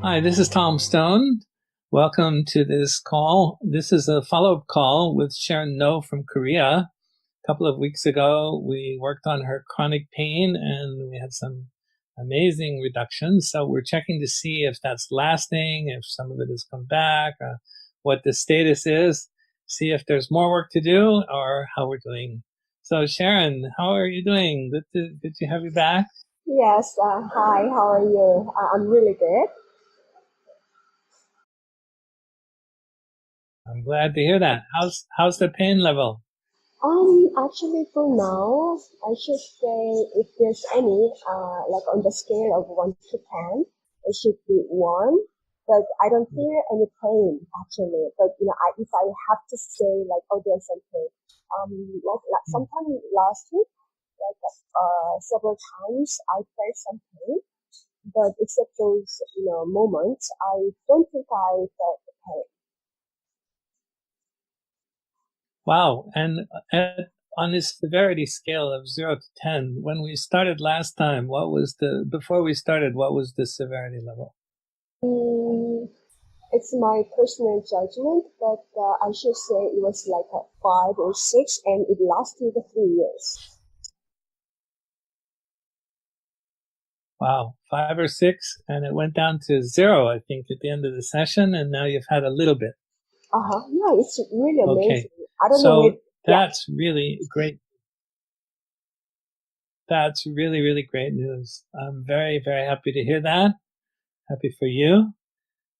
Hi, this is Tom Stone. Welcome to this call. This is a follow-up call with Sharon Noh from Korea. A couple of weeks ago, we worked on her chronic pain and we had some amazing reductions. So we're checking to see if that's lasting, if some of it has come back, what the status is, see if there's more work to do or how we're doing. So Sharon, how are you doing? Good to have you back. Yes, hi, how are you? I'm really good. I'm glad to hear that. How's the pain level? Actually, for now, I should say if there's any, like on the scale of 1 to 10, it should be 1. But I don't feel any pain, actually. But, if I have to say, like, oh, there's some pain, like sometime last week, like, several times I felt some pain. But except those, moments, I don't think I felt the pain. Wow. And on this severity scale of 0 to 10, when we started last time, before we started, what was the severity level? Mm, it's my personal judgment, but I should say it was like a 5 or 6, and it lasted 3 years. Wow, 5 or 6, and it went down to 0, I think, at the end of the session, and now you've had a little bit. Yeah, it's really Okay. amazing. I don't know where. So Yeah. that's really great. That's really, really great news. I'm very, very happy to hear that. Happy for you.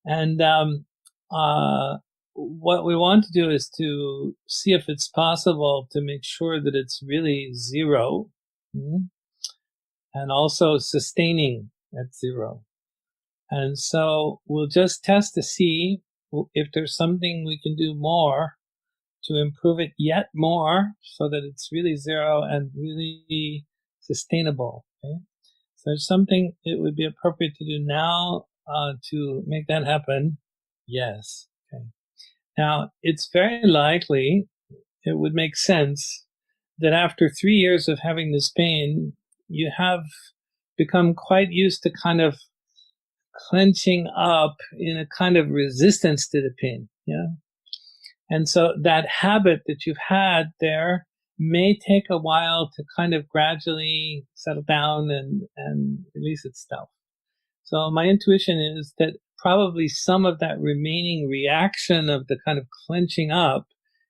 And uh, what we want to do is to see if it's possible to make sure that it's really 0, and also sustaining at 0. And so we'll just test to see if there's something we can do more to improve it yet more so that it's really 0 and really sustainable. Okay? So there's something it would be appropriate to do now to make that happen. Yes. Okay. Now, it's very likely, it would make sense that after 3 years of having this pain, you have become quite used to kind of clenching up in a kind of resistance to the pain. Yeah. And so that habit that you've had there may take a while to kind of gradually settle down and release itself. So my intuition is that probably some of that remaining reaction of the kind of clenching up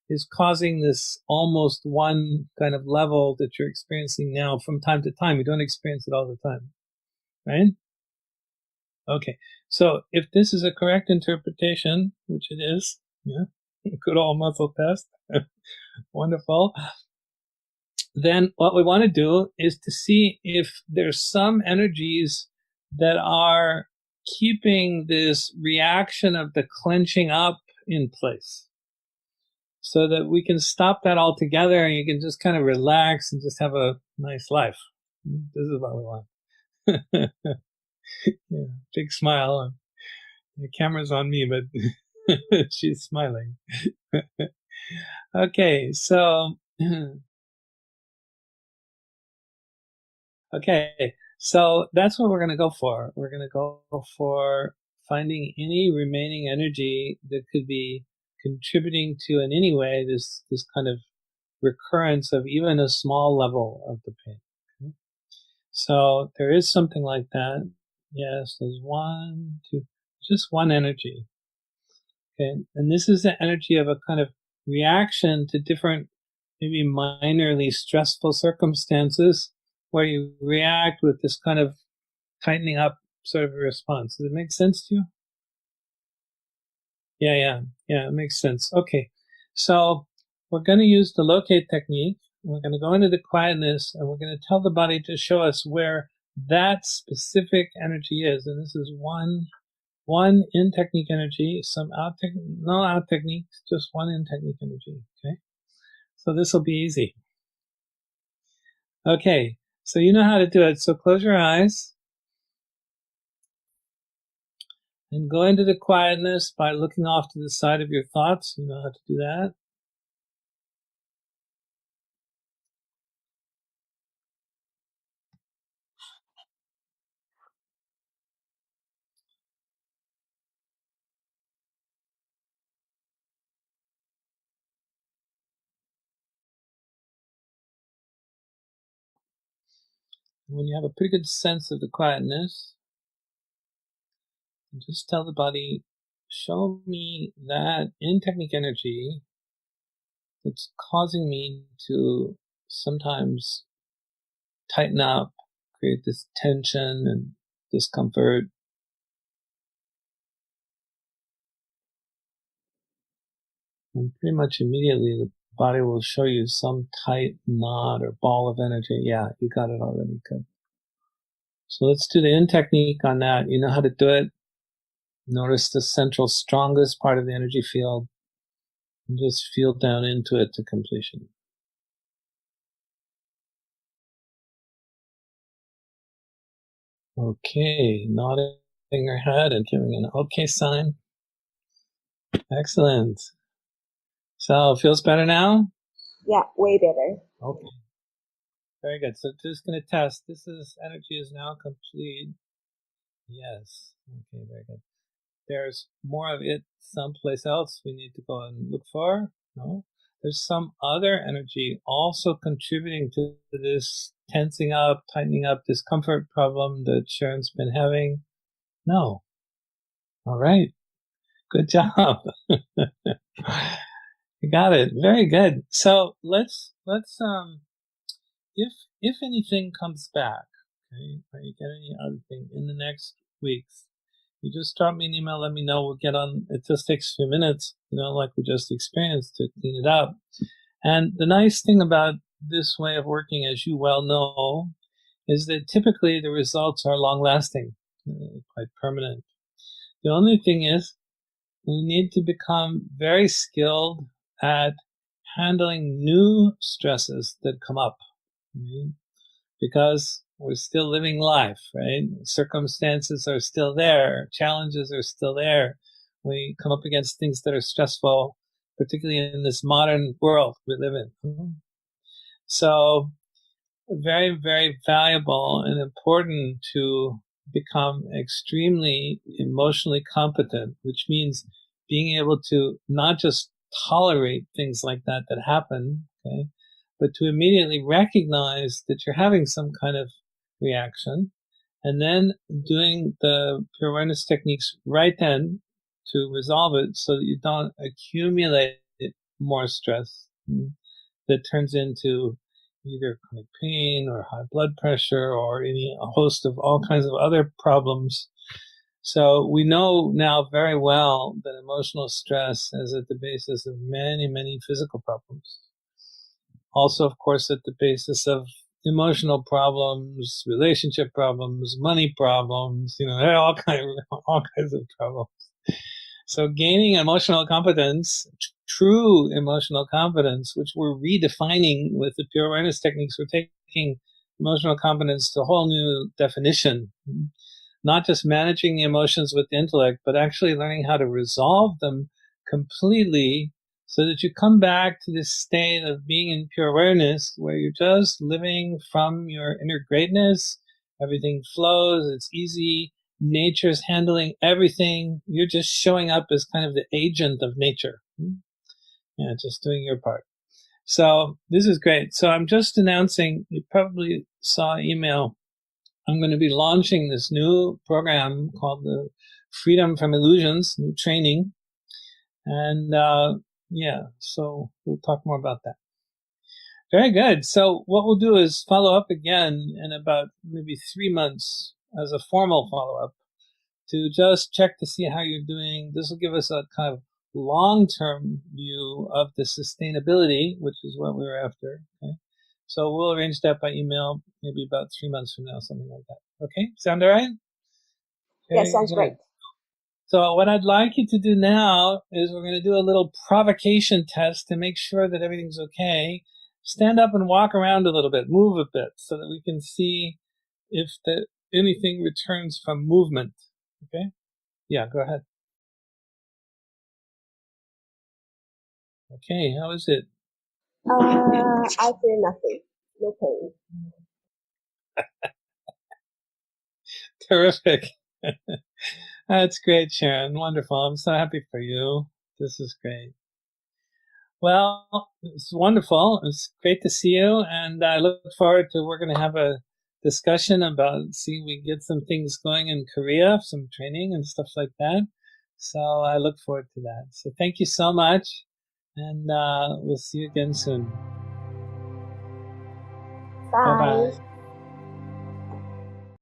is causing this almost one kind of level that you're experiencing now from time to time. You don't experience it all the time, right? Okay. So if this is a correct interpretation, which it is, yeah, good old muscle test, wonderful. Then what we want to do is to see if there's some energies that are keeping this reaction of the clenching up in place so that we can stop that altogether and you can just kind of relax and just have a nice life. This is what we want. Yeah, big smile. The camera's on me, but she's smiling. Okay, so okay, so that's what we're going to go for. We're going to go for finding any remaining energy that could be contributing to, in any way, this kind of recurrence of even a small level of the pain. Okay? So there is something like that. Yes, there's one, two, just one energy. Okay, and this is the energy of a kind of reaction to different, maybe minorly stressful circumstances where you react with this kind of tightening up sort of a response. Does it make sense to you? Yeah, it makes sense. Okay, so we're going to use the locate technique. We're going to go into the quietness and we're going to tell the body to show us where that specific energy is. And this is one in technique energy, some out no out technique, just one in technique energy. Okay, so this will be easy. Okay, so you know how to do it. So close your eyes and go into the quietness by looking off to the side of your thoughts. You know how to do that. when you have a pretty good sense of the quietness, just tell the body, show me that in technique energy that's causing me to sometimes tighten up, create this tension and discomfort. And pretty much immediately the body will show you some tight knot or ball of energy. Yeah, you got it already. Good. So let's do the in technique on that. You know how to do it. Notice the central strongest part of the energy field and just feel down into it to completion. Okay, nodding her head and giving an okay sign. Excellent. So, feels better now? Yeah, way better. Okay. Very good. So just going to test. This is energy is now complete. Yes. Okay, very good. There's more of it someplace else we need to go and look for. No. There's some other energy also contributing to this tensing up, tightening up discomfort problem that Sharon's been having. No. All right. Good job. You got it. Very good. So let's if anything comes back, okay, or you get any other thing in the next weeks, you just drop me an email, let me know. We'll get on. It just takes a few minutes, like we just experienced, to clean it up. And the nice thing about this way of working, as you well know, is that typically the results are long lasting, quite permanent. The only thing is we need to become very skilled at handling new stresses that come up. Right? Because we're still living life, right? Circumstances are still there. Challenges are still there. We come up against things that are stressful, particularly in this modern world we live in. So very, very valuable and important to become extremely emotionally competent, which means being able to not just tolerate things like that happen, okay, but to immediately recognize that you're having some kind of reaction, and then doing the pure awareness techniques right then to resolve it so that you don't accumulate more stress that turns into either chronic pain or high blood pressure or a host of all kinds of other problems. So we know now very well that emotional stress is at the basis of many, many physical problems. Also, of course, at the basis of emotional problems, relationship problems, money problems, all kinds of problems. So gaining emotional competence, true emotional competence, which we're redefining with the pure awareness techniques, we're taking emotional competence to a whole new definition. Not just managing the emotions with the intellect, but actually learning how to resolve them completely so that you come back to this state of being in pure awareness where you're just living from your inner greatness. Everything flows. It's easy. Nature's handling everything. You're just showing up as kind of the agent of nature. Yeah, just doing your part. So this is great. So I'm just announcing, you probably saw email, I'm going to be launching this new program called the Freedom from Illusions, new training. And so we'll talk more about that. Very good. So what we'll do is follow up again in about maybe 3 months as a formal follow-up to just check to see how you're doing. This will give us a kind of long-term view of the sustainability, which is what we were after. Okay. So we'll arrange that by email maybe about 3 months from now, something like that. Okay? Sound all right? Yeah, sounds great. So what I'd like you to do now is we're going to do a little provocation test to make sure that everything's okay. Stand up and walk around a little bit, move a bit, so that we can see if anything returns from movement. Okay? Yeah, go ahead. Okay, how is it? I feel nothing. No pain. Terrific. That's great, Sharon. Wonderful. I'm so happy for you. This is great. Well, it's wonderful. It's great to see you, and I look forward to we're going to have a discussion about seeing we get some things going in Korea, some training and stuff like that. So I look forward to that. So thank you so much, and we'll see you again soon. Bye Bye. bye.